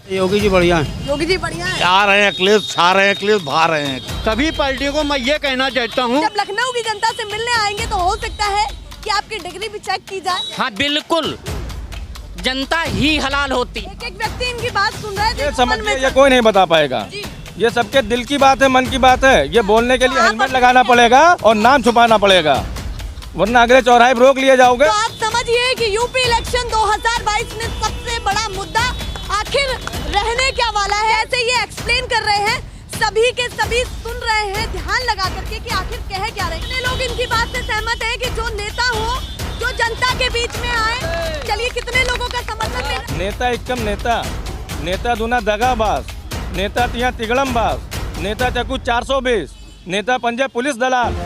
योगी जी बढ़िया है। योगी जी बढ़िया है। आ रहे हैं अखिलेश, छा रहे हैं अखिलेश, भा रहे हैं। सभी पार्टियों को मैं ये कहना चाहता हूँ, जब लखनऊ की जनता से मिलने आएंगे तो हो सकता है कि आपकी डिग्री भी चेक की जाए। हाँ बिल्कुल, जनता ही हलाल होती। एक एक व्यक्ति इनकी बात सुन रहा है। ये समझिए, ये कोई नहीं बता पाएगा। ये सबके दिल की बात है, मन की बात है। ये बोलने के लिए हेलमेट लगाना पड़ेगा और नाम छुपाना पड़ेगा, वरना अगले चौराहे पर रोक लिए जाओगे। तो आप समझिए कि यूपी इलेक्शन 2022 में सबसे बड़ा मुद्दा आखिर रहने क्या वाला है। ऐसे ये एक्सप्लेन कर रहे हैं, सभी के सभी सुन रहे हैं ध्यान लगा करके कि आखिर कह क्या रहे हैं। कितने लोग इनकी बात से सहमत हैं कि जो नेता हो, जो जनता के बीच में आए। चलिए कितने लोगों का समर्थन मिला। नेता एकम नेता, नेता दूना दगाबाज, नेता तिया तिगड़मबाज, नेता चकू 420, नेता पंजाब पुलिस दलाल।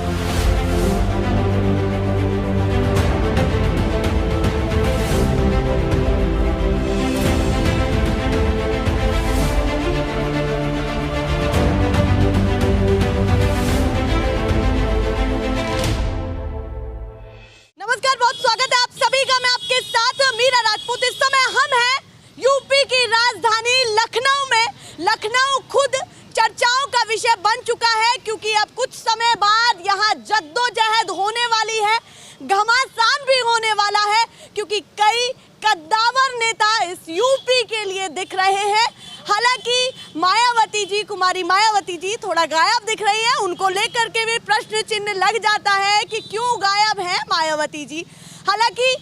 नमस्कार, बहुत स्वागत है आप सभी का। मैं आपके साथ मीरा राजपूत। इस समय हम हैं यूपी की राजधानी लखनऊ में। लखनऊ खुद चर्चाओं का विषय बन चुका है, क्योंकि अब कुछ समय बाद यहाँ जद्दोजहद होने वाली है, घमासान भी होने वाला है, क्योंकि कई कद्दावर नेता इस यूपी के लिए दिख रहे हैं। हालांकि मायावती जी, कुमारी मायावती जी थोड़ा गायब दिख रही है। उनको लेकर के भी प्रश्न चिन्ह लग जाता है कि क्यों गायब है मायावती जी। हालांकि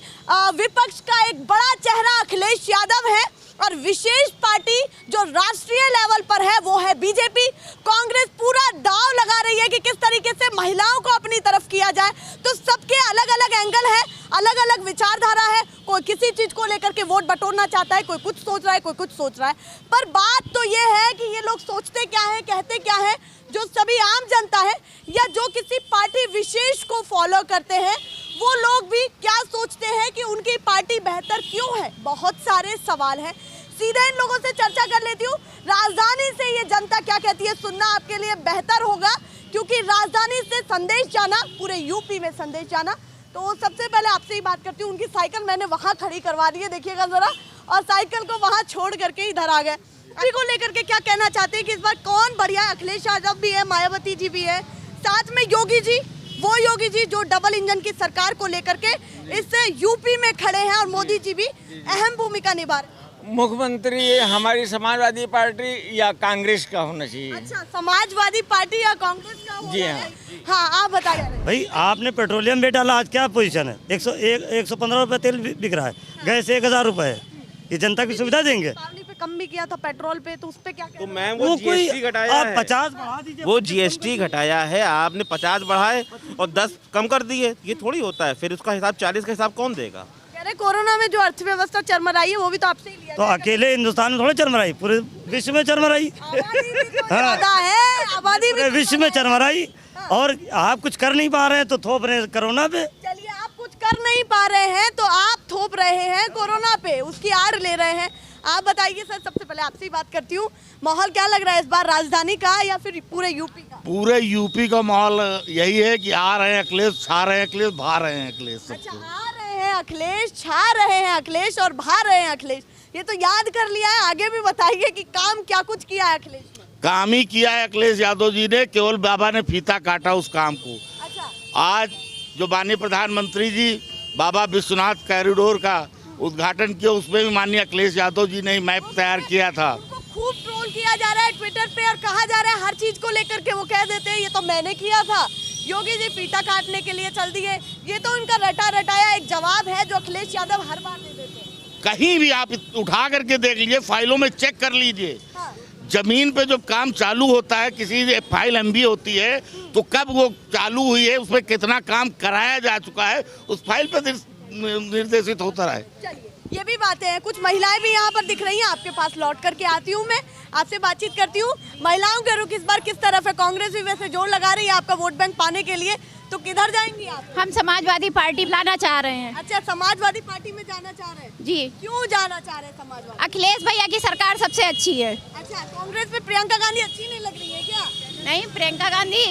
विपक्ष का एक बड़ा चेहरा अखिलेश यादव है और विशेष पार्टी जो राष्ट्रीय लेवल पर है वो है बीजेपी। कांग्रेस पूरा दांव लगा रही है कि किस तरीके से महिलाओं को अपनी तरफ किया जाए। तो सबके अलग अलग एंगल है, अलग अलग विचारधारा है। कोई किसी चीज को लेकर के वोट बटोरना चाहता है, कोई कुछ सोच रहा है, कोई कुछ सोच रहा है। पर बात तो ये है कि ये लोग सोचते क्या है, कहते क्या है, जो सभी आम जनता है या जो किसी पार्टी विशेष को फॉलो करते हैं वो लोग भी क्या सोचते हैं कि उनकी पार्टी बेहतर क्यों है। बहुत सारे सवाल हैं, सीधे इन लोगों से चर्चा कर लेती हूँ। राजधानी से ये जनता क्या कहती है सुनना आपके लिए बेहतर होगा, क्योंकि राजधानी से संदेश जाना, पूरे यूपी में संदेश जाना। तो सबसे पहले आपसे ही बात करती हूँ। उनकी साइकिल मैंने वहाँ खड़ी करवा दी है, देखिएगा जरा, और साइकिल को वहाँ छोड़ करके इधर आ गए। अभी को लेकर के क्या कहना चाहते हैं कि इस बार कौन बढ़िया है? अखिलेश यादव भी है, मायावती जी भी है, साथ में योगी जी, वो योगी जी जो डबल इंजन की सरकार को लेकर के इस यूपी में खड़े हैं, और मोदी जी भी अहम भूमिका निभा रहे हैं। मुख्यमंत्री हमारी समाजवादी पार्टी या कांग्रेस का होना चाहिए। अच्छा, समाजवादी पार्टी या कांग्रेस का होना जी हाँ। है। हाँ, आप बता रहे हैं। भाई आपने पेट्रोलियम भी डाला, आज क्या पोजीशन है? 115 रुपये तेल बिक रहा है, गैस 1000 रुपये है। ये जनता की सुविधा देंगे? पानी पे कम भी किया था, पेट्रोल पे, तो उस पे क्या कहना है? मैम वो जीएसटी घटाया है। 50 बढ़ा दीजिए। वो जीएसटी घटाया है, आपने 50 बढ़ाए और 10 कम कर दिए। ये थोड़ी होता है, फिर उसका हिसाब 40 का हिसाब कौन देगा? कह रहे कोरोना में जो अर्थव्यवस्था चरमराई है वो भी तो आपसे ही लिया तो अकेले हिंदुस्तान में थोड़े चरमराई, पूरे विश्व में चरमराई। ज्यादा है, आबादी पूरे विश्व में चरमराई, और आप कुछ कर नहीं पा रहे हैं तो थोप रहे हैं कोरोना पे। चलिए, आप कुछ कर नहीं पा रहे हैं तो आप थोप रहे हैं कोरोना पे, उसकी आड़ ले रहे हैं। आप बताइए सर, सबसे पहले आपसे ही बात करती हूँ, माहौल क्या लग रहा है इस बार राजधानी का या फिर पूरे यूपी का? पूरे यूपी का माहौल यही है कि आ रहे हैं अखिलेश, छा रहे हैं अखिलेश, भा रहे हैं अखिलेश। अच्छा, आ रहे हैं अखिलेश, छा रहे हैं अखिलेश और भा रहे हैं अखिलेश, ये तो याद कर लिया है। आगे भी बताइए कि काम क्या कुछ किया है अखिलेश ने? काम ही किया है अखिलेश यादव जी ने, केवल बाबा ने फीता काटा उस काम को। अच्छा, आज जो माननीय प्रधानमंत्री जी बाबा विश्वनाथ कॉरिडोर का उद्घाटन किया, उसमें भी माननीय अखिलेश यादव जी ने ही मैप तैयार किया था। उनको खूब ट्रोल किया जा रहा है ट्विटर पे और कहा जा रहा है हर चीज को लेकर के वो कह देते हैं ये तो मैंने किया था। योगी जी फीता काटने के लिए चल दिए, ये तो उनका रटा रटाया एक जवाब है जो अखिलेश यादव हर बार दे देते हैं। कहीं भी आप उठा करके देख लीजिए, फाइलों में चेक कर लीजिए। हाँ। जमीन पे जब काम चालू होता है, किसी फाइल एमबी होती है, तो कब वो चालू हुई है, उसमें कितना काम कराया जा चुका है, उस फाइल पर निर्देशित होता रहा है। चलिए, ये भी बातें हैं। कुछ महिलाएं भी यहाँ पर दिख रही हैं, आपके पास लौट करके आती हूँ, मैं आपसे बातचीत करती हूँ। महिलाओं के रुख इस बार किस तरफ है? कांग्रेस भी वैसे जोर लगा रही है आपका वोट बैंक पाने के लिए, तो किधर जाएंगी आप? हम समाजवादी पार्टी लाना चाह रहे हैं। अच्छा, समाजवादी पार्टी में जाना चाह रहे हैं जी। क्यों जाना चाह रहे हैं समाजवादी? अखिलेश भैया की सरकार सबसे अच्छी है। अच्छा, कांग्रेस में प्रियंका गांधी अच्छी नहीं लग रही है क्या? नहीं, प्रियंका गांधी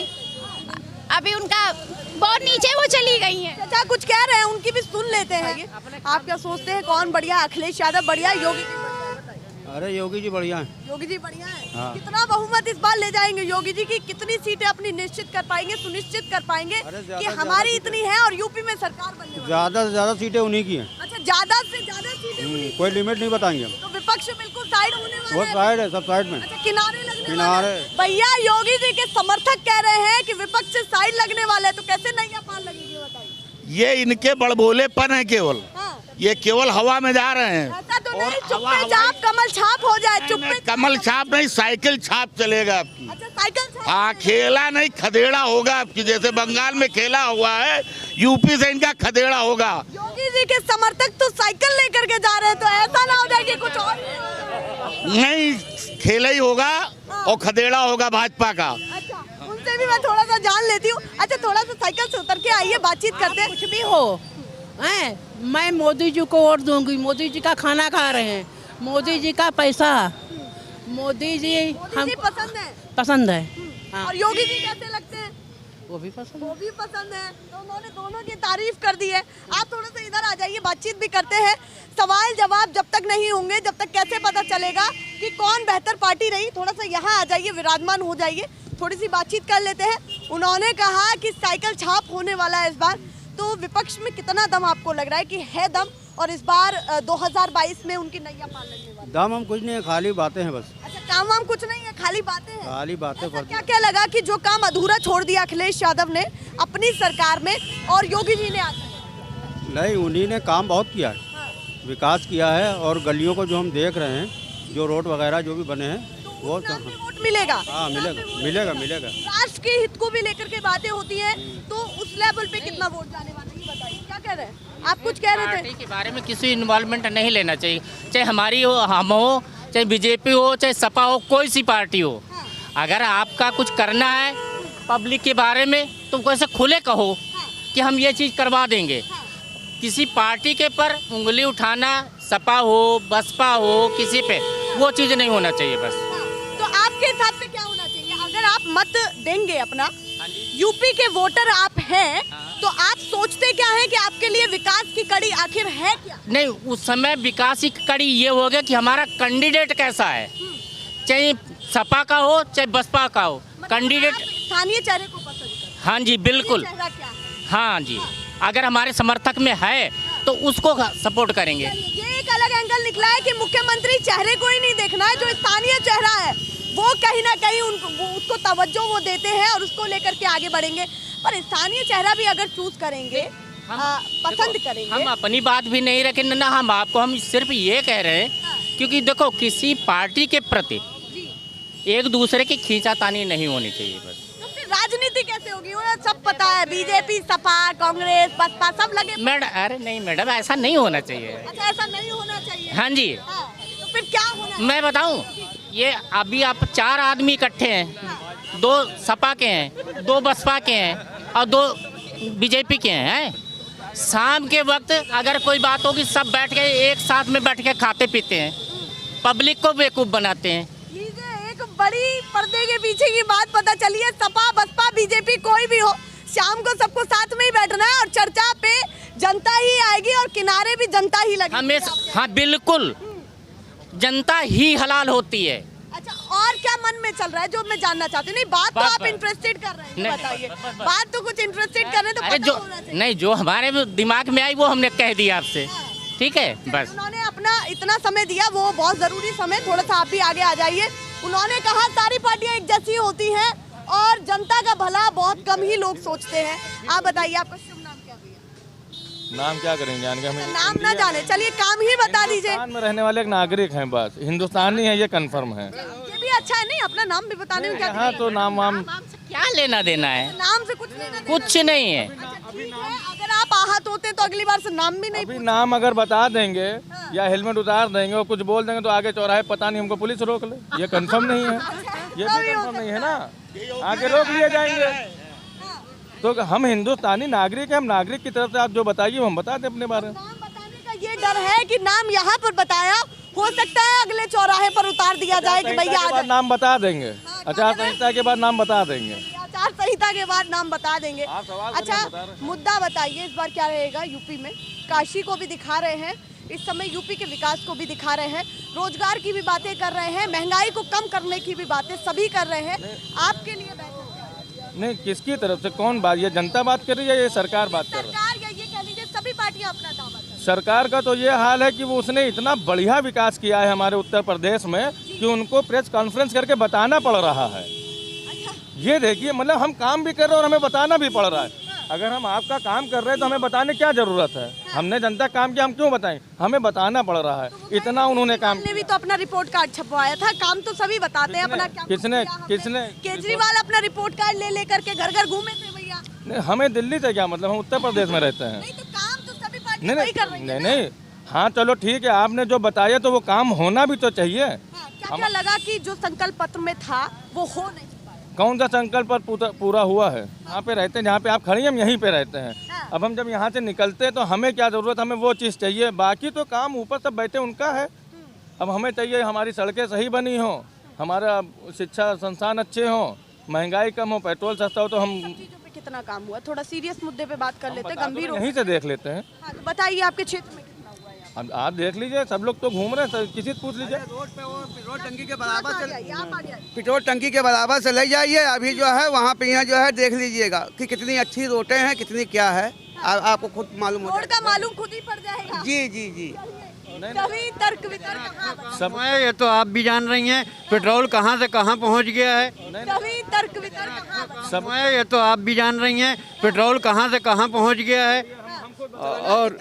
अभी उनका बहुत नीचे वो चली गई हैं। अच्छा, कुछ कह रहे हैं, उनकी भी सुन लेते हैं। ये आप क्या सोचते हैं, कौन बढ़िया? अखिलेश यादव बढ़िया, योगी जी बढ़िया? अरे योगी जी बढ़िया है। योगी जी बढ़िया है। हाँ। कितना बहुमत इस बार ले जाएंगे योगी जी की? कितनी सीटें अपनी निश्चित कर पाएंगे, सुनिश्चित कर पाएंगे अरे कि ज्यादा- हमारी इतनी है और यूपी में सरकार बनने वाली है? ज्यादा से ज्यादा सीटें उन्हीं की हैं। अच्छा, ज्यादा से ज्यादा सीटें उन्हीं की। कोई लिमिट नहीं बताएंगे हम। तो विपक्ष बिल्कुल साइड होने वाला वो है। साइड है, सब साइड में। अच्छा, किनारे लगने किनारे। वाला है। भैया योगी जी के समर्थक कह रहे हैं कि विपक्ष से साइड लगने वाला है, तो कैसे नैया पार लगेगी बताइए? ये इनके बड़बोलेपन है केवल, हाँ। ये केवल हवा में जा रहे हैं। ऐसा तो और नहीं चुप्पे हवा- चाप कमल छाप हो जाए, चुप्पे कमल छाप नहीं, साइकिल छाप चलेगा आपकी। अच्छा, साइकिल छाप। हाँ, खेला नहीं खदेड़ा होगा आपकी। जैसे बंगाल में खेला हुआ है, यूपी से इनका खदेड़ा होगा। योगी जी के समर्थक तो साइकिल लेकर के जा रहे हैं, तो ऐसा ना हो जाए कि कुछ और नहीं, खेला ही होगा और खदेड़ा होगा भाजपा का। अच्छा, उनसे भी मैं थोड़ा सा जान लेती हूँ। अच्छा, थोड़ा सा साइकिल से उतर के आइए, बातचीत करते हैं। कुछ भी हो हैं, मैं मोदी जी को वोट दूंगी। मोदी जी का खाना खा रहे हैं, मोदी जी का पैसा, मोदी जी हम पसंद है। पसंद है। हाँ, और योगी जी कैसे लगते हैं? वो भी पसंद वो भी पसंद है। तो उन्होंने दोनों की तारीफ कर दी है। आप थोड़ा सा इधर आ जाइए, बातचीत भी करते हैं। सवाल जवाब जब तक नहीं होंगे, जब तक कैसे पता चलेगा कि कौन बेहतर पार्टी रही? थोड़ा सा यहाँ आ जाइए, विराजमान हो जाइए, थोड़ी सी बातचीत कर लेते हैं। उन्होंने कहा कि साइकिल छाप होने वाला है इस बार, तो विपक्ष में कितना दम आपको लग रहा है कि है दम? और इस बार 2022 में उनकी नैया पार लगने वाली? दाम हम कुछ नहीं है, खाली बातें हैं बस। अच्छा, काम वाम कुछ नहीं है, खाली बातें हैं। खाली बातें ऐसा कर क्या क्या लगा कि जो काम अधूरा छोड़ दिया अखिलेश यादव ने अपनी सरकार में और योगी जी ने आकर? नहीं, उन्हीं ने काम बहुत किया है, विकास किया है। और गलियों को जो हम देख रहे हैं, जो रोड वगैरह जो भी बने हैं, वो नाम पे वोट मिलेगा? हाँ, मिलेगा मिलेगा मिलेगा। राष्ट्र के हित को भी लेकर के बातें होती हैं, तो उस लेवल पे कितना वोट जाने वाला है, ये बताइए। क्या कह रहे हैं आप? कुछ कह रहे थे? पार्टी के बारे में किसी इन्वॉल्वमेंट नहीं लेना चाहिए, चाहे हमारी हो, हम हो, चाहे बीजेपी हो, चाहे सपा हो, कोई सी पार्टी हो। अगर आपका कुछ करना है पब्लिक के बारे में, तो कैसे खुले कहो कि हम ये चीज़ करवा देंगे। किसी पार्टी के पर उंगली उठाना, सपा हो, बसपा हो, किसी पे, वो चीज़ नहीं होना चाहिए बस। तो आपके हिसाब से क्या होना चाहिए? अगर आप मत देंगे अपना, यूपी के वोटर आप हैं, तो आप सोचते क्या है कि आपके लिए विकास की कड़ी आखिर है क्या? नहीं, उस समय विकास की कड़ी ये हो गया कि हमारा कैंडिडेट कैसा है, चाहे सपा का हो चाहे बसपा का हो, कैंडिडेट स्थानीय चेहरे को पसंद करते? हाँ जी, बिल्कुल। चेहरा क्या है? हाँ जी, अगर हमारे समर्थक में है तो उसको सपोर्ट करेंगे। ये एक अलग एंगल निकला है कि मुख्यमंत्री चेहरे को ही नहीं देखना है, जो स्थानीय चेहरा है वो कहीं ना कहीं उसको तवज्जो वो देते हैं और उसको लेकर के आगे बढ़ेंगे। पर स्थानीय चेहरा भी अगर चूज करेंगे, पसंद करेंगे, हम अपनी बात भी नहीं रखेंगे ना, हम सिर्फ ये कह रहे हैं क्योंकि देखो किसी पार्टी के प्रति एक दूसरे की खींचातानी नहीं होनी चाहिए बस। तो फिर राजनीति कैसे होगी? उन्हें सब पता है, बीजेपी, सपा, कांग्रेस, बसपा सब लगे। मैडम, अरे नहीं मैडम, ऐसा नहीं होना चाहिए। अच्छा, ऐसा नहीं होना चाहिए। हाँ जी। तो फिर क्या होना? मैं बताऊं, ये अभी आप 4 आदमी इकट्ठे हैं, 2 सपा के हैं, 2 बसपा के हैं और 2 बीजेपी के हैं। शाम के वक्त अगर कोई बात होगी, सब बैठ के एक साथ में बैठ के खाते पीते हैं, पब्लिक को बेवकूफ़ बनाते हैं। एक बड़ी पर्दे के पीछे की बात पता चली है, सपा बसपा बीजेपी कोई भी हो, शाम को सबको साथ में ही बैठना है और चर्चा पे जनता ही आएगी और किनारे भी जनता ही लगेगी। हमें हाँ बिल्कुल, जनता ही हलाल होती है। अच्छा, और क्या मन में चल रहा है जो मैं जानना चाहती हूँ? नहीं, बात तो आप इंटरेस्टेड कर रहे हैं, बताइए। बात तो कुछ इंटरेस्टेड कर रहे हैं, तो अरे पता जो होना चाहिए। नहीं, जो हमारे दिमाग में आई वो हमने कह दिया आपसे, ठीक है बस। उन्होंने अपना इतना समय दिया, वो बहुत जरूरी समय, थोड़ा सा आप भी आगे आ जाइए। उन्होंने कहा सारी पार्टियां एक जैसी होती हैं और जनता का भला बहुत कम ही लोग सोचते हैं। आप बताइए, आपका शुभ नाम क्या भैया? नाम क्या करेंगे जान के हमें? नाम ना जाने, चलिए काम ही बता दीजिए। हिंदुस्तान में रहने वाले एक नागरिक हैं, बस हिंदुस्तानी है, ये कंफर्म है। ये भी अच्छा है, नहीं अपना नाम भी बताने में क्या हाँ, तो नाम वाम क्या लेना देना है? नाम से कुछ लेना देना कुछ नहीं है। अच्छा, ठीक है, अगर आप आहत होते तो अगली बार से नाम भी नहीं अभी नाम अगर बता देंगे या हेलमेट उतार देंगे और कुछ बोल देंगे तो आगे चौराहे पता नहीं हमको पुलिस रोक ले, ये कंफर्म नहीं है। ये भी कंफर्म नहीं है ना, आगे रोक लिए जाएंगे। तो हम हिंदुस्तानी नागरिक हैं, हम नागरिक की तरफ से आप जो बताइए हम बता दें अपने बारे में। नाम बताने का ये डर है कि नाम यहाँ पर बताया, हो सकता है अगले चौराहे पर उतार दिया जाए कि भैया आ जाए। नाम बता देंगे, आचार संहिता के बाद नाम बता देंगे। आचार संहिता के बाद नाम बता देंगे। सवाल अच्छा, मुद्दा बताइए इस बार क्या रहेगा यूपी में? काशी को भी दिखा रहे हैं, इस समय यूपी के विकास को भी दिखा रहे हैं। रोजगार की भी बातें कर रहे हैं, महंगाई को कम करने की भी बातें सभी कर रहे हैं। आपके लिए बैठक क्या है? नहीं, किसकी तरफ से कौन बात, ये जनता बात कर रही है, ये सरकार बात कर रही है? सरकार या ये कह लीजिए सभी पार्टियां अपना दावा कर रही हैं। सरकार का तो ये हाल है कि वो उसने इतना बढ़िया विकास किया है हमारे उत्तर प्रदेश में कि उनको प्रेस कॉन्फ्रेंस करके बताना पड़ रहा है। ये देखिए, मतलब हम काम भी कर रहे हैं और हमें बताना भी पड़ रहा है। अगर हम आपका काम कर रहे हैं तो हमें बताने क्या जरूरत है? हमने जनता काम किया, हम क्यों बताएं? हमें बताना पड़ रहा है, इतना उन्होंने काम। ने भी तो अपना रिपोर्ट कार्ड छपवाया था, काम तो सभी बताते हैं अपना। किसने केजरीवाल अपना रिपोर्ट कार्ड ले लेकर के घर घर घूमे थे भैया। नहीं, हमें दिल्ली से क्या मतलब, हम उत्तर प्रदेश में रहते हैं। नहीं तो काम तो सभी पार्टी वही कर रही है। नहीं, हाँ चलो ठीक है, आपने जो बताया तो वो काम होना भी तो चाहिए। क्या लगा कि जो संकल्प पत्र में था वो हो नहीं? कौन सा संकल्प पर पूरा हुआ है? यहाँ पे रहते हैं, जहाँ पे आप खड़ी हैं हम यहीं पे रहते हैं। अब हम जब यहाँ से निकलते हैं तो हमें क्या ज़रूरत, हमें वो चीज़ चाहिए। बाकी तो काम ऊपर सब बैठे उनका है। अब हमें चाहिए हमारी सड़कें सही बनी हो, हमारा शिक्षा संस्थान अच्छे हो, महंगाई कम हो, पेट्रोल सस्ता हो। तो हम कितना काम हुआ, थोड़ा सीरियस मुद्दे पे बात कर लेते हैं, गंभीर यहीं से देख लेते हैं। बताइए आपके क्षेत्र में कितना हुआ है? अब आप देख लीजिए, सब लोग तो घूम रहे हैं, किसी से पूछ लीजिए। रोड पे वो पेट्रोल टंकी के बराबर से, पेट्रोल टंकी के बराबर से ले जाइए। अभी जो है वहाँ पे यहाँ जो है देख लीजिएगा कि कितनी अच्छी रोडें हैं, कितनी क्या है, आपको खुद मालूम हो रोड का मालूम खुद ही पड़ जाएगा। जी जी जी। कभी तर्क वितर्क सब ये तो आप भी जान रही हैं, पेट्रोल कहाँ से कहाँ पहुँच गया है। कभी तर्क वितर्क सब ये तो आप भी जान रही हैं, पेट्रोल कहाँ से कहाँ पहुँच गया है, और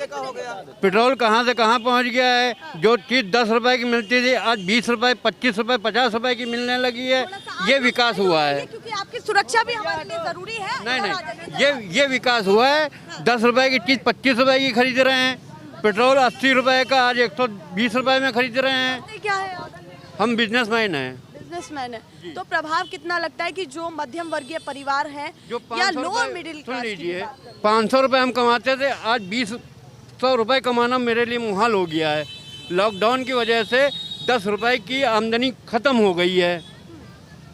पेट्रोल कहाँ से कहाँ पहुँच गया है। जो चीज़ 10 रुपए की मिलती थी आज 20 रुपए, 25 रुपए, 50 रुपए की मिलने लगी है। ये विकास हुआ है, क्योंकि आपकी सुरक्षा भी हमारे लिए जरूरी है। नहीं, ये विकास हुआ है। 10 रुपए की चीज़ 25 रुपए की खरीद रहे हैं, पेट्रोल 80 रुपए का आज 120 रुपए में खरीद रहे हैं। क्या है? हम बिजनेसमैन हैं। बिजनेसमैन है तो प्रभाव कितना लगता है कि जो मध्यम वर्गीय परिवार है या लोअर मिडिल क्लास, सुन लीजिए, 500 रुपए हम कमाते थे, आज 200 रुपए कमाना मेरे लिए मुहाल हो गया है। लॉकडाउन की वजह से 10 रुपए की आमदनी खत्म हो गई है।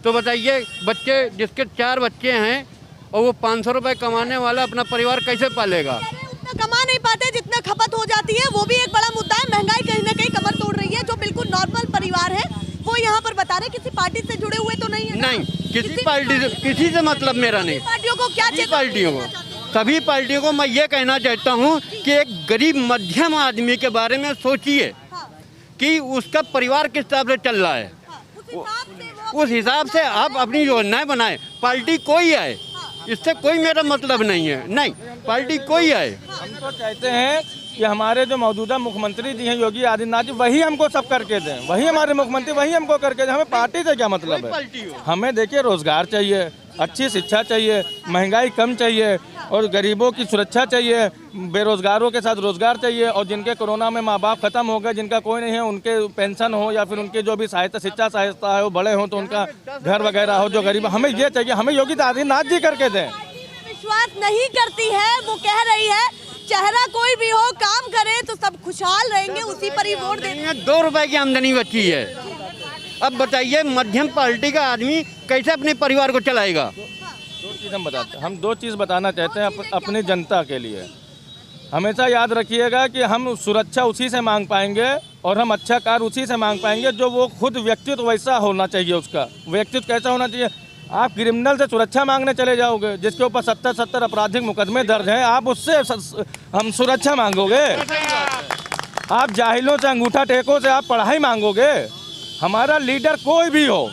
तो बताइए, बच्चे जिसके 4 बच्चे हैं और वो 500 रुपए कमाने वाला अपना परिवार कैसे पालेगा? उतना कमा नहीं पाते जितना खपत हो जाती है, वो भी एक बड़ा मुद्दा है। महंगाई कहीं ना कहीं कमर तोड़ रही है। जो बिल्कुल नॉर्मल परिवार है वो यहाँ पर बता रहे, किसी पार्टी से जुड़े हुए तो नहीं है? नहीं, किसी पार्टी से, किसी से मतलब मेरा नहीं। पार्टियों को क्या चाहिए? पार्टियों को, सभी पार्टियों को मैं ये कहना चाहता हूँ कि एक गरीब मध्यम आदमी के बारे में सोचिए कि उसका परिवार किस हिसाब से चल रहा है। उस हिसाब से आप अपनी योजनाएं बनाएं। पार्टी कोई आए, इससे कोई मेरा मतलब नहीं है। नहीं, पार्टी कोई आए। हम तो चाहते हैं कि हमारे जो मौजूदा मुख्यमंत्री जी हैं योगी आदित्यनाथ जी, वही हमको सब करके दें, वही हमारे मुख्यमंत्री, वही हमको करके दें। हमें पार्टी से क्या मतलब है? हमें देखिए, रोजगार चाहिए, अच्छी शिक्षा चाहिए, महंगाई कम चाहिए और गरीबों की सुरक्षा चाहिए, बेरोजगारों के साथ रोजगार चाहिए, और जिनके कोरोना में माँ बाप खत्म हो गए, जिनका कोई नहीं है, उनके पेंशन हो या फिर उनके जो भी सहायता, शिक्षा सहायता है वो बड़े हों तो उनका घर वगैरह हो। जो गरीब, हमें ये चाहिए, हमें योगी आदित्यनाथ जी करके दें। विश्वास नहीं करती है, वो कह रही है चेहरा कोई भी हो, काम करे तो सब खुशहाल रहेंगे, उसी पर ही वोट देंगे। 2 रुपए की आमदनी बची है। अब बताइए, मध्यम पार्टी का आदमी कैसे अपने परिवार को चलाएगा? 2 चीज़ हम बताते हैं, हम 2 चीज़ बताना चाहते हैं अपनी जनता के लिए। हमेशा याद रखिएगा कि हम सुरक्षा उसी से मांग पाएंगे और हम अच्छा कार्य उसी से मांग पाएंगे जो वो खुद व्यक्तित्व वैसा होना चाहिए। उसका व्यक्तित्व कैसा होना चाहिए? आप क्रिमिनल से सुरक्षा मांगने चले जाओगे जिसके ऊपर 70 आपराधिक मुकदमे दर्ज हैं, आप उससे हम सुरक्षा मांगोगे? आप जाहिलों से, अंगूठा टेकों से आप पढ़ाई मांगोगे? हमारा लीडर कोई भी हो,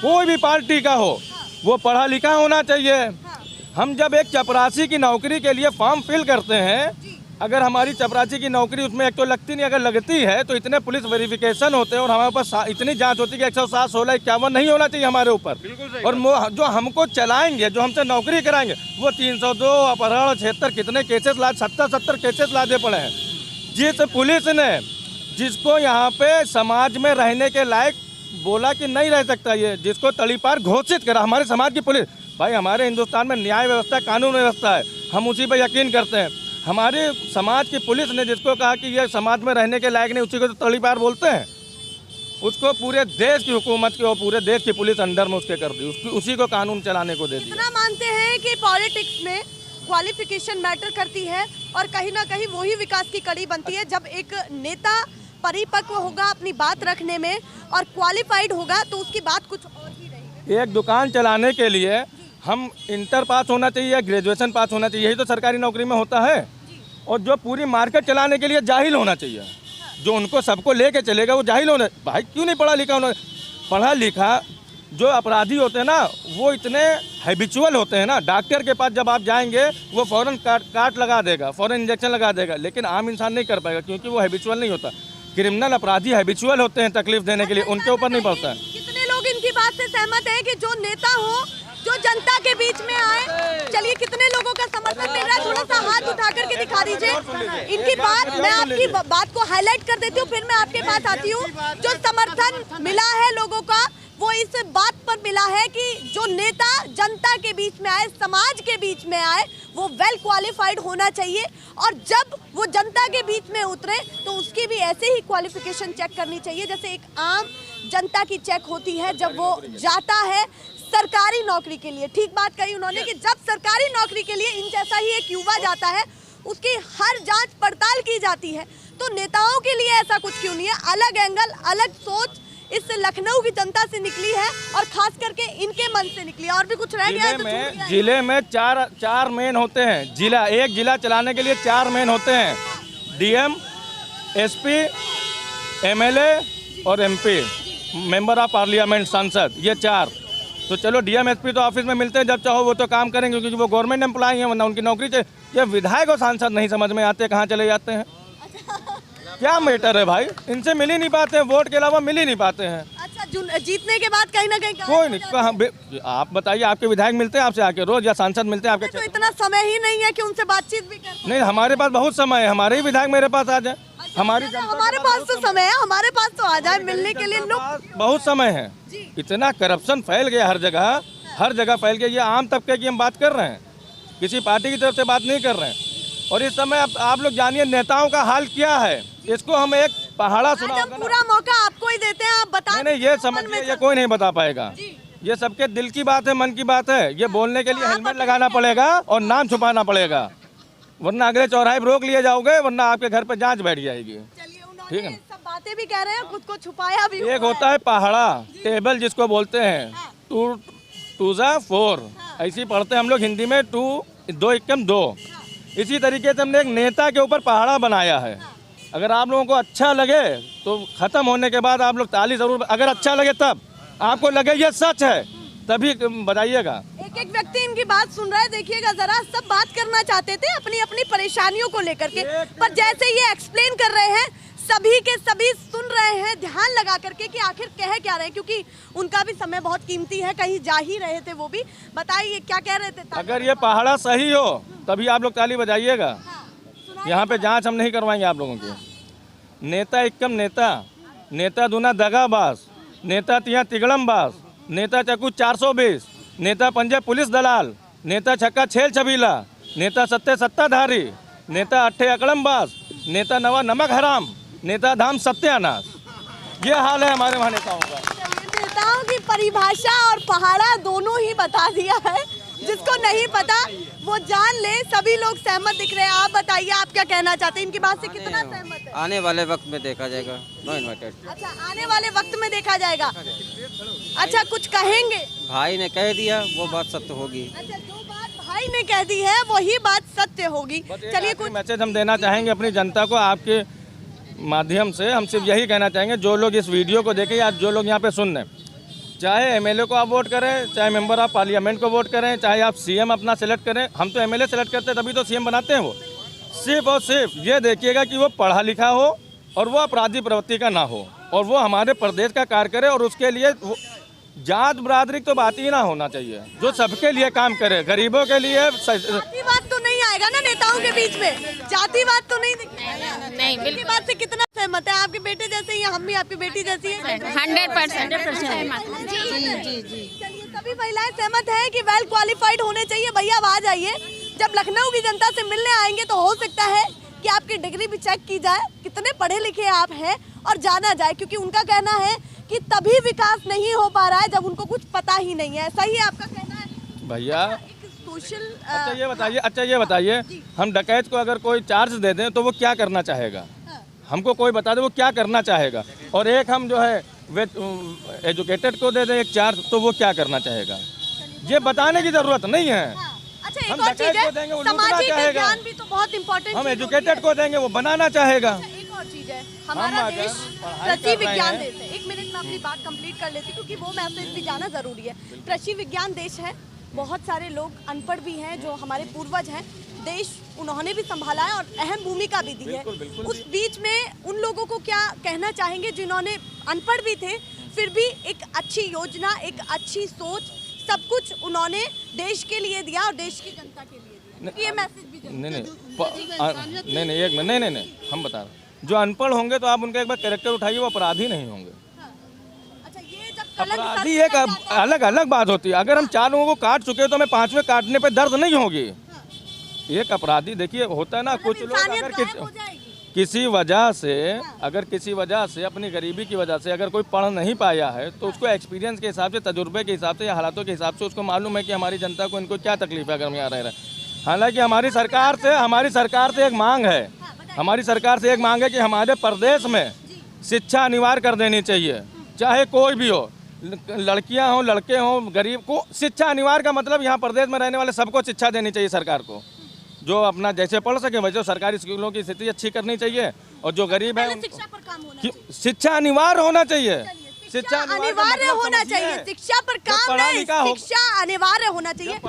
कोई भी पार्टी का हो, वो पढ़ा लिखा होना चाहिए। हम जब एक चपरासी की नौकरी के लिए फॉर्म फिल करते हैं, अगर हमारी चपरासी की नौकरी उसमें एक तो लगती नहीं, अगर लगती है तो इतने पुलिस वेरिफिकेशन होते हैं और हमारे पास इतनी जांच होती है कि 107, 16, 51 नहीं होना चाहिए हमारे ऊपर। और जो हमको चलाएंगे, जो हमसे नौकरी कराएंगे, वो 302 अपहरण, 76 कितने केसेस 70 केसेस लादे पड़े हैं। जिस पुलिस ने जिसको यहाँ पे समाज में रहने के लायक बोला कि नहीं रह सकता, ये जिसको तड़ीपार घोषित करा, हमारे समाज की पुलिस। भाई, हमारे हिंदुस्तान में न्याय व्यवस्था, कानून व्यवस्था है, हम उसी पर यकीन करते हैं। हमारे समाज की पुलिस ने जिसको कहा कि ये समाज में रहने के लायक नहीं, उसी को तो तड़ीपार बोलते हैं। उसको पूरे देश की हुकूमत की और पूरे देश की पुलिस अंडर में उसके कर दी, उसी को कानून चलाने को दे दिया। इतना मानते हैं कि पॉलिटिक्स में क्वालिफिकेशन मैटर करती है और कहीं ना कहीं वही विकास की कड़ी बनती है। जब एक नेता परिपक्व होगा अपनी बात रखने में और क्वालिफाइड होगा तो उसकी बात कुछ और ही रहेगी। एक दुकान चलाने के लिए हम इंटर पास होना चाहिए या ग्रेजुएशन पास होना चाहिए, यही तो सरकारी नौकरी में होता है। और जो पूरी मार्केट चलाने के लिए जाहिल होना चाहिए, जो उनको सबको लेके चलेगा वो जाहिल होना। भाई क्यों नहीं पढ़ा लिखा होना? पढ़ा लिखा जो अपराधी होते हैं ना वो इतने हैबिचुअल होते हैं ना, डॉक्टर के पास जब आप जाएंगे वो फ़ौरन काट लगा देगा, फ़ौरन इंजेक्शन लगा देगा, लेकिन आम इंसान नहीं कर पाएगा क्योंकि वो हैबिचुअल नहीं होता। क्रिमिनल अपराधी हैबिचुअल होते हैं, तकलीफ देने के लिए, उनके ऊपर नहीं पड़ता है। कितने लोग इनकी बात से सहमत हैं कि जो नेता हो जो जनता के बीच में आए? चलिए कितने लोगों का समर्थन मिल रहा है, थोड़ा सा हाथ उठा करके दिखा दीजिए इनकी बात। मैं आपकी बात को हाईलाइट कर देती हूँ, फिर मैं आपके पास आती हूँ। जो समर्थन मिला है लोगों का वो इस बात पर मिला है कि जो नेता जनता के बीच में आए, समाज के बीच में आए, वो वेल क्वालिफाइड होना चाहिए और जब वो जनता के बीच में उतरे तो उसकी भी ऐसे ही क्वालिफिकेशन चेक करनी चाहिए जैसे एक आम जनता की चेक होती है जब वो जाता है सरकारी नौकरी के लिए। ठीक बात कही उन्होंने कि जब सरकारी नौकरी के लिए इन जैसा ही एक युवा जाता है उसकी हर जांच पड़ताल की जाती है। तो नेताओं के लिए ऐसा कुछ क्यों नहीं है? अलग एंगल, अलग सोच इस लखनऊ की जनता से निकली है और खास करके इनके मन से निकली है। और भी कुछ रह गया है तो छूट गया है। जिले में चार मेन होते हैं। जिला एक जिला चलाने के लिए 4 मेन होते हैं, डीएम, एसपी, एमएलए और एमपी, मेंबर ऑफ पार्लियामेंट, सांसद, ये 4। तो चलो डीएम एसपी तो ऑफिस में मिलते हैं, जब चाहो वो तो काम करेंगे क्योंकि वो गवर्नमेंट एम्प्लॉय हैं, वरना उनकी नौकरी चाहिए। ये विधायक और सांसद नहीं समझ में आते, कहाँ चले जाते हैं। क्या मैटर है भाई, इनसे मिल ही नहीं पाते हैं, वोट के अलावा मिल ही नहीं पाते हैं। अच्छा, जीतने के बाद कहीं ना कहीं कोई नहीं। आप बताइए, आपके विधायक मिलते हैं आपसे आके रोज या सांसद मिलते हैं आपके? तो इतना समय ही नहीं है कि उनसे बातचीत भी कर। नहीं, हमारे पास बहुत समय है, हमारे ही विधायक मेरे पास आ जाए। हमारे पास तो समय है, हमारे पास तो आ जाए मिलने के लिए। लोग बहुत समय है। इतना करप्शन फैल गया हर जगह फैल गया। ये आम तबके की हम बात कर रहे हैं, किसी पार्टी की तरफ से बात नहीं कर रहे हैं। और इस समय आप लोग जानिए नेताओं का हाल क्या है, इसको हम एक पहाड़ा सुना। पूरा मौका आपको ही देते हैं, आप बता। नहीं, ये समझिए ये कोई नहीं बता पाएगा। ये सबके दिल की बात है, मन की बात है। ये बोलने के लिए हेलमेट लगाना पड़ेगा और नाम छुपाना पड़ेगा, वरना अगले चौराहे पर रोक लिए जाओगे, वरना आपके घर पे जांच बैठ जाएगी। ठीक है, सब बातें भी कह रहे हैं, खुद को छुपाया भी। एक होता है पहाड़ा टेबल जिसको बोलते हैं, 2 × 4, ऐसी पढ़ते हैं हम लोग हिंदी में, 2 × 2। इसी तरीके से हमने एक नेता के ऊपर पहाड़ा बनाया है। अगर आप लोगों को अच्छा लगे तो ख़त्म होने के बाद आप लोग ताली ज़रूर, अगर अच्छा लगे तब, आपको लगे ये सच है तभी बताइएगा। एक व्यक्ति इनकी बात सुन रहा है, देखिएगा जरा। सब बात करना चाहते थे अपनी अपनी परेशानियों को लेकर के, पर जैसे ये एक्सप्लेन कर रहे हैं सभी के सभी सुन रहे हैं ध्यान लगा करके कि आखिर कह क्या रहे हैं, क्योंकि उनका भी समय बहुत कीमती है, कहीं जा ही रहे थे वो भी। बताइए क्या कह रहे थे? अगर ये पहाड़ा सही हो तभी आप लोग ताली बजाइएगा। यहाँ पे जांच हम नहीं करवाएंगे आप लोगों की। नेता एकम नेता दूना दगाबाज, नेता तिया तिगड़मबाज, नेता चकू 420, नेता पंजे पुलिस दलाल, नेता छक्का छेल छबीला, नेता सत्ते सत्ताधारी, नेता अट्ठे अकड़मबाज, नेता नवा नमक हराम, नेता धाम सत्यानाश। ये हाल है हमारे वहाँ नेताओं का। नेताओं की परिभाषा और पहाड़ा दोनों ही बता दिया है, जिसको नहीं पता वो जान ले। सभी लोग सहमत दिख रहे हैं। आप बताइए, आप क्या कहना चाहते हैं? इनकी बात से कितना सहमत है? आने वाले वक्त में देखा जाएगा। No inverted. अच्छा, आने वाले वक्त में देखा जाएगा। अच्छा, कुछ कहेंगे? भाई ने कह दिया वो बात सत्य होगी। अच्छा, जो बात भाई ने कह दी है वही बात सत्य होगी। चलिए, कुछ मैसेज हम देना चाहेंगे अपनी जनता को आपके माध्यम से। हम सिर्फ यही कहना चाहेंगे, जो लोग इस वीडियो को देखें या जो लोग यहाँ पे सुन रहे हैं, चाहे एमएलए को आप वोट करें, चाहे मेंबर ऑफ पार्लियामेंट को वोट करें, चाहे आप सीएम अपना सेलेक्ट करें। हम तो एमएलए सेलेक्ट करते हैं तभी तो सीएम बनाते हैं। वो सिर्फ और सिर्फ ये देखिएगा कि वो पढ़ा लिखा हो और वो अपराधी प्रवृत्ति का ना हो और वो हमारे प्रदेश का कार्य करे। और उसके लिए जात बरादरी तो बात ही ना होना चाहिए, जो सबके लिए काम करे, गरीबों के लिए। जातिवाद तो नहीं आएगा ना नेताओं के बीच में? जातिवाद तो नहीं नहीं, बिल्कुल। बात से कितना सहमत है? आपके बेटे जैसे ही, हम भी आपकी बेटी जैसी है। 100% जी। चलिए, सभी महिलाएं सहमत हैं कि वेल क्वालिफाइड होने चाहिए। भैया अब आ जाइए, जब लखनऊ की जनता से मिलने आएंगे तो हो सकता है कि आपकी डिग्री भी चेक की जाए, कितने पढ़े लिखे आप हैं, और जाना जाए, क्योंकि उनका कहना है कि तभी विकास नहीं हो पा रहा है जब उनको कुछ पता ही नहीं है। सही है आपका कहना है भैया? सोशल। अच्छा ये बताइए, हम डकैत को अगर कोई चार्ज दे दें तो वो क्या करना चाहेगा? हमको कोई बता दे वो क्या करना चाहेगा, और एक हम जो है वे एजुकेटेड को दे दें एक चार्ज, तो वो क्या करना चाहेगा, ये बताने की जरूरत नहीं है। अच्छा, एक हम और चीज है, को देंगे वो लूटना सामाजिक चाहेगा, ज्ञान भी तो बहुत इम्पोर्टेंट। हम एजुकेटेड को देंगे वो बनाना चाहेगा। एक और चीज है, हमारा देश कृषि विज्ञान देश है। एक मिनट में अपनी बात कंप्लीट कर लेती क्योंकि वो मैसेज भी जाना जरूरी है। कृषि विज्ञान देश है, बहुत सारे लोग अनपढ़ भी हैं जो हमारे पूर्वज हैं, देश उन्होंने भी संभाला है और अहम भूमिका भी दी है। उस बीच में उन लोगों को क्या कहना चाहेंगे जिन्होंने अनपढ़ भी थे फिर भी एक अच्छी योजना, एक अच्छी सोच, सब कुछ उन्होंने देश के लिए दिया और देश की जनता के लिए दिया। ये मैसेज भी नहीं, हम बता रहे हैं, जो अनपढ़ होंगे तो आप उनका एक बार कैरेक्टर उठाइए, वो अपराधी नहीं होंगे। अपराधी एक अलग बात होती है। अगर हम 4 लोगों को काट चुके हैं तो हमें 5वें काटने पे दर्द नहीं होगी। एक अपराधी देखिए होता है ना, कुछ लोग अगर किसी वजह से, अगर किसी वजह से, अपनी गरीबी की वजह से अगर कोई पढ़ नहीं पाया है तो उसको एक्सपीरियंस के हिसाब से, तजुर्बे के हिसाब से या हालातों के हिसाब से उसको मालूम है कि हमारी जनता को इनको क्या तकलीफ है अगर हम यहाँ रह रहे हैं। हालांकि हमारी सरकार से एक मांग है, हमारी सरकार से एक मांग है कि हमारे प्रदेश में शिक्षा अनिवार्य कर देनी चाहिए, चाहे कोई भी हो, लड़कियां हो, लड़के हो, गरीब को शिक्षा अनिवार्य का मतलब यहाँ प्रदेश में रहने वाले सबको शिक्षा देनी चाहिए सरकार को। जो अपना जैसे पढ़ सके वैसे सरकारी स्कूलों की स्थिति अच्छी करनी चाहिए, और जो गरीब है शिक्षा अनिवार्य होना चाहिए। शिक्षा अनिवार्य होना चाहिए, शिक्षा पर काम नहीं, शिक्षा अनिवार्य होना चाहिए।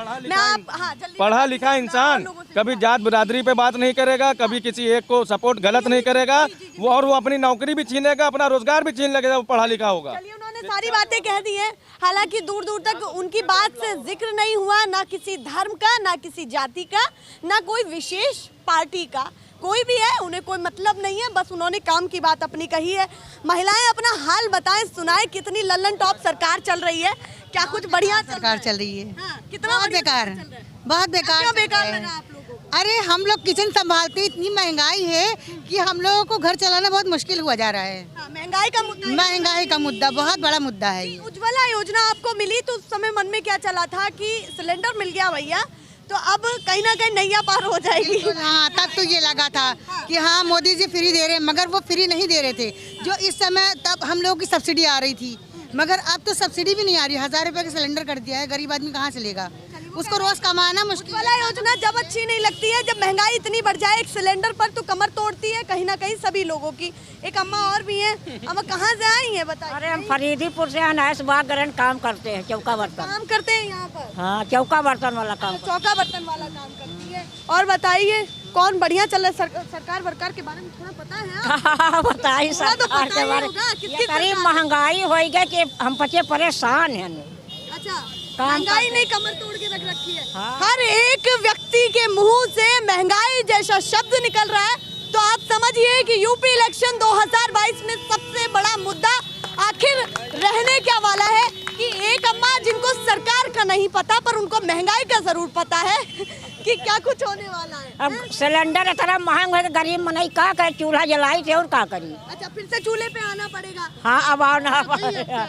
पढ़ा लिखा इंसान कभी जात बिरादरी पे बात नहीं करेगा, कभी किसी एक को सपोर्ट गलत नहीं करेगा, और वो अपनी नौकरी भी छीनेगा, अपना रोजगार भी छीन लगेगा, वो पढ़ा लिखा होगा। सारी बातें कह दी हैं, हालांकि दूर दूर तक उनकी बात से जिक्र नहीं हुआ, ना किसी धर्म का, ना किसी जाति का, ना कोई विशेष पार्टी का, कोई भी है उन्हें कोई मतलब नहीं है, बस उन्होंने काम की बात अपनी कही है। महिलाएं अपना हाल बताएं, सुनाएं, कितनी लल्लन टॉप सरकार चल रही है, क्या कुछ बढ़िया सरकार चल रही है? कितना बेकार, बहुत बेकार। क्यों बेकार लगा आप लोगों को? अरे हम लोग किचन संभालते, इतनी महंगाई है कि हम लोगों को घर चलाना बहुत मुश्किल हुआ जा रहा है। महंगाई का मुद्दा बहुत बड़ा मुद्दा है। उज्ज्वला योजना आपको मिली तो उस समय मन में क्या चला था कि सिलेंडर मिल गया भैया तो अब कहीं ना कहीं नैया पार हो जाएगी? हाँ, तब तो ये लगा था कि हाँ मोदी जी फ्री दे रहे हैं, मगर वो फ्री नहीं दे रहे थे। जो इस समय तब हम लोगों की सब्सिडी आ रही थी, मगर अब तो सब्सिडी भी नहीं आ रही। 1000 रुपए का सिलेंडर कर दिया है, गरीब आदमी कहाँ से लेगा, उसको रोज कमाना मुश्किल। वाला योजना जब अच्छी नहीं लगती है, जब महंगाई इतनी बढ़ जाए एक सिलेंडर पर तो कमर तोड़ती है कहीं ना कहीं सभी लोगों की। एक अम्मा और भी हैं, अम्मा कहाँ से आई हैं बताइए? अरे हम फरीदीपुर से अनायस बागरन काम करते हैं, चौका बर्तन काम करते हैं यहाँ पर। हाँ, चौका बर्तन वाला काम। चौका बर्तन वाला काम करती है। और बताइए कौन बढ़िया चल रहा है? सरकार वर्कार के बारे में थोड़ा पता है? बताइए सरकार के बारे में। करीब महंगाई हो गई कि हम बच्चे परेशान हैं। अच्छा, महंगाई नहीं कमर तोड़ के रख रखी है। हर एक व्यक्ति के मुंह से महंगाई जैसा शब्द निकल रहा है, तो आप समझिए कि यूपी इलेक्शन 2022 में सबसे बड़ा मुद्दा आखिर रहने क्या वाला है कि एक अम्मा जिनको सरकार का नहीं पता पर उनको महंगाई का जरूर पता है कि क्या कुछ होने वाला है। अब सिलेंडर इतना महंगा है, गरीब मनई का करे, चूल्हा जलाई थे और का करी। अच्छा, फिर से चूल्हे पे आना पड़ेगा। हाँ, अब आना पड़ेगा।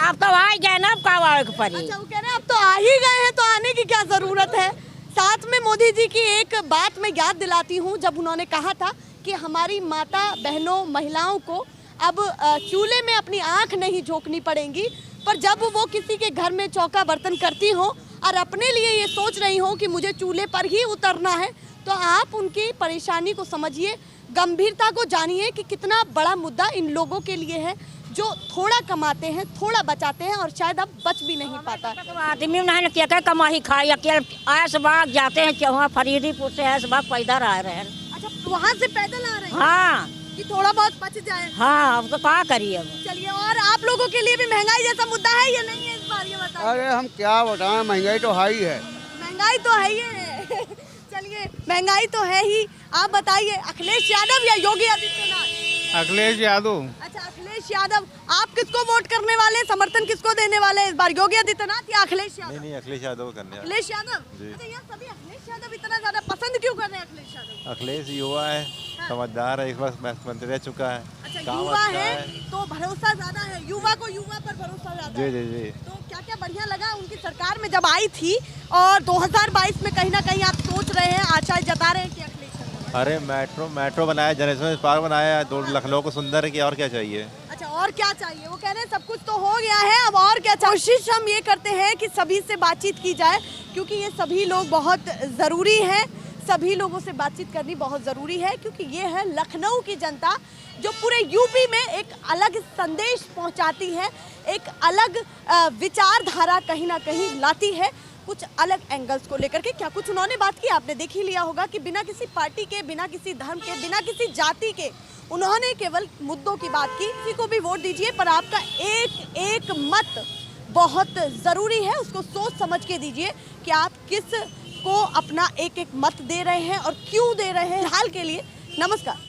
अब तो आ गए ना, अब कब आए पड़ी? अच्छा, वो कह रहे हैं अब तो आ ही गए हैं तो आने की क्या जरूरत है। साथ में मोदी जी की एक बात मैं याद दिलाती हूँ, जब उन्होंने कहा था कि हमारी माता बहनों महिलाओं को अब चूल्हे में अपनी आंख नहीं झोंकनी पड़ेगी, पर जब वो किसी के घर में चौका बर्तन करती हो और अपने लिए ये सोच रही हो कि मुझे चूल्हे पर ही उतरना है, तो आप उनकी परेशानी को समझिए, गंभीरता को जानिए कि कितना बड़ा मुद्दा इन लोगों के लिए है जो थोड़ा कमाते हैं, थोड़ा बचाते हैं और शायद अब बच भी नहीं पाता। आदमी नहीं क्या कमाई खाई, अकेले ऐसबाग जाते हैं, वहाँ फरीदीपुर से ऐसबाग पैदल आ रहे हैं। अच्छा, वहाँ से पैदल आ रहे हैं? हाँ, कि थोड़ा बहुत बच जाए। हाँ, अब तो क्या करिए। अब चलिए, और आप लोगों के लिए भी महंगाई जैसा मुद्दा है या नहीं है इस बार, ये बताइए। अरे हम क्या बताएं, महंगाई तो हाई है। महंगाई तो है ही है। चलिए, महंगाई तो है ही। आप बताइए, अखिलेश यादव या योगी आदित्यनाथ? अखिलेश यादव। अच्छा, अखिलेश यादव। आप किसको वोट करने वाले, समर्थन किसको देने वाले इस बार, योगी आदित्यनाथ या अखिलेश यादव? नहीं, अखिलेश यादव करने वाले। अखिलेश यादव। अच्छा, यहाँ सभी अखिलेश यादव इतना ज्यादा पसंद क्यों कर रहे हैं अखिलेश यादव? अखिलेश युवा है, समझदार है, इस वक्त मुख्यमंत्री रह चुका है। अच्छा, युवा है तो भरोसा ज्यादा है, युवा को युवा पर भरोसा ज्यादा है। जी जी जी। तो क्या क्या बढ़िया लगा उनकी सरकार में जब आई थी, और 2022 में कहीं ना कहीं आप सोच रहे हैं, आशा जता रहे हैं कि अखिलेश अरे मेट्रो बनाया, जनरेशन पार्क बनाया, दो लखनऊ को सुंदर किया, और क्या चाहिए। अच्छा, और क्या चाहिए? वो कह रहे हैं सब कुछ तो हो गया है, अब और क्या चाहिए? कोशिश हम ये करते हैं कि सभी से बातचीत की जाए, क्योंकि ये सभी लोग बहुत ज़रूरी हैं। सभी लोगों से बातचीत करनी बहुत ज़रूरी है, क्योंकि ये है लखनऊ की जनता जो पूरे यूपी में एक अलग संदेश पहुंचाती है, एक अलग विचारधारा कहीं ना कहीं लाती है, कुछ अलग एंगल्स को लेकर के। क्या कुछ उन्होंने बात की, आपने देख ही लिया होगा कि बिना किसी पार्टी के, बिना किसी धर्म के, बिना किसी जाति के उन्होंने केवल मुद्दों की बात की। किसी को भी वोट दीजिए, पर आपका एक एक मत बहुत ज़रूरी है, उसको सोच समझ के दीजिए कि आप किस को अपना एक एक मत दे रहे हैं और क्यों दे रहे हैं। हाल के लिए नमस्कार।